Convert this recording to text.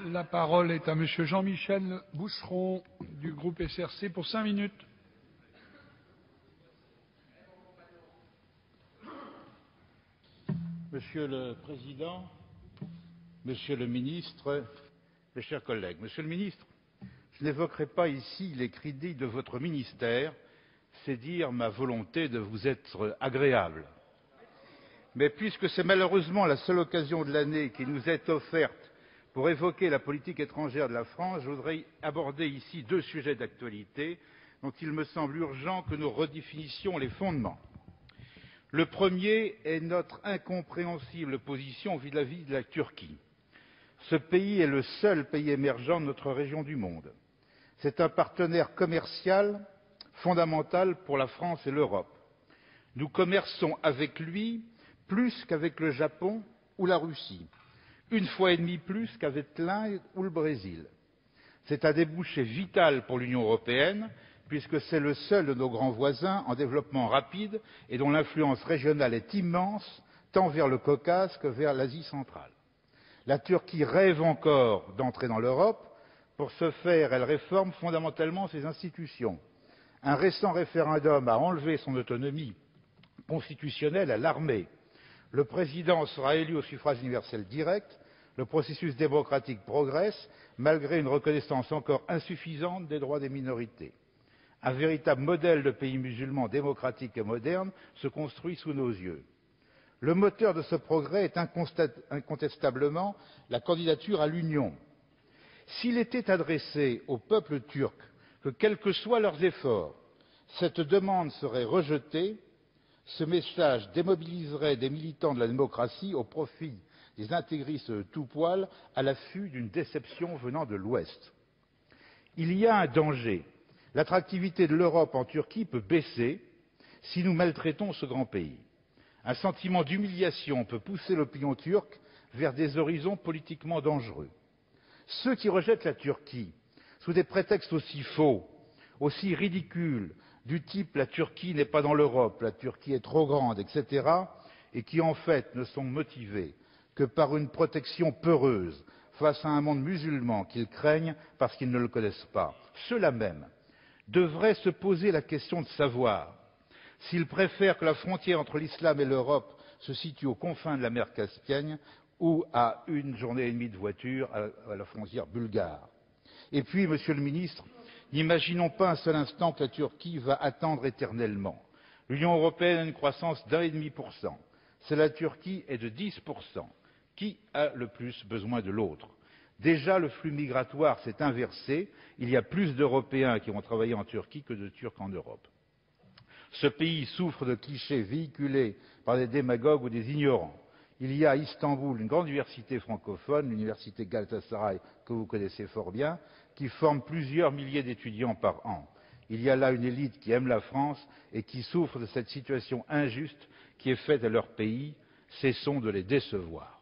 La parole est à Monsieur Jean-Michel Boucheron du groupe SRC pour 5 minutes. Monsieur le Président, Monsieur le Ministre, mes chers collègues, Monsieur le Ministre, je n'évoquerai pas ici les crédits de votre ministère, c'est dire ma volonté de vous être agréable. Mais puisque c'est malheureusement la seule occasion de l'année qui nous est offerte pour évoquer la politique étrangère de la France, je voudrais aborder ici 2 sujets d'actualité dont il me semble urgent que nous redéfinissions les fondements. Le premier est notre incompréhensible position vis-à-vis de la Turquie. Ce pays est le seul pays émergent de notre région du monde. C'est un partenaire commercial fondamental pour la France et l'Europe. Nous commerçons avec lui plus qu'avec le Japon ou la Russie, 1,5 fois plus qu'avec l'Inde ou le Brésil. C'est un débouché vital pour l'Union européenne, puisque c'est le seul de nos grands voisins en développement rapide et dont l'influence régionale est immense, tant vers le Caucase que vers l'Asie centrale. La Turquie rêve encore d'entrer dans l'Europe. Pour ce faire, elle réforme fondamentalement ses institutions. Un récent référendum a enlevé son autonomie constitutionnelle à l'armée. Le président sera élu au suffrage universel direct. Le processus démocratique progresse, malgré une reconnaissance encore insuffisante des droits des minorités. Un véritable modèle de pays musulman démocratique et moderne se construit sous nos yeux. Le moteur de ce progrès est incontestablement la candidature à l'Union. S'il était adressé au peuple turc que, quels que soient leurs efforts, cette demande serait rejetée, ce message démobiliserait des militants de la démocratie au profit des intégristes de tout poil à l'affût d'une déception venant de l'Ouest. Il y a un danger. L'attractivité de l'Europe en Turquie peut baisser si nous maltraitons ce grand pays. Un sentiment d'humiliation peut pousser l'opinion turque vers des horizons politiquement dangereux. Ceux qui rejettent la Turquie sous des prétextes aussi faux, aussi ridicules, du type la Turquie n'est pas dans l'Europe, la Turquie est trop grande, etc., et qui en fait ne sont motivés que par une protection peureuse face à un monde musulman qu'ils craignent parce qu'ils ne le connaissent pas. Ceux-là même devraient se poser la question de savoir s'ils préfèrent que la frontière entre l'islam et l'Europe se situe aux confins de la mer Caspienne ou à 1 journée et demie de voiture à la frontière bulgare. Et puis, Monsieur le Ministre, n'imaginons pas un seul instant que la Turquie va attendre éternellement. L'Union européenne a une croissance d'1,5%. Si la Turquie est de 10%, qui a le plus besoin de l'autre? Déjà, le flux migratoire s'est inversé. Il y a plus d'Européens qui vont travailler en Turquie que de Turcs en Europe. Ce pays souffre de clichés véhiculés par des démagogues ou des ignorants. Il y a à Istanbul une grande université francophone, l'université Galatasaray, que vous connaissez fort bien, qui forme plusieurs milliers d'étudiants par an. Il y a là une élite qui aime la France et qui souffre de cette situation injuste qui est faite à leur pays. Cessons de les décevoir.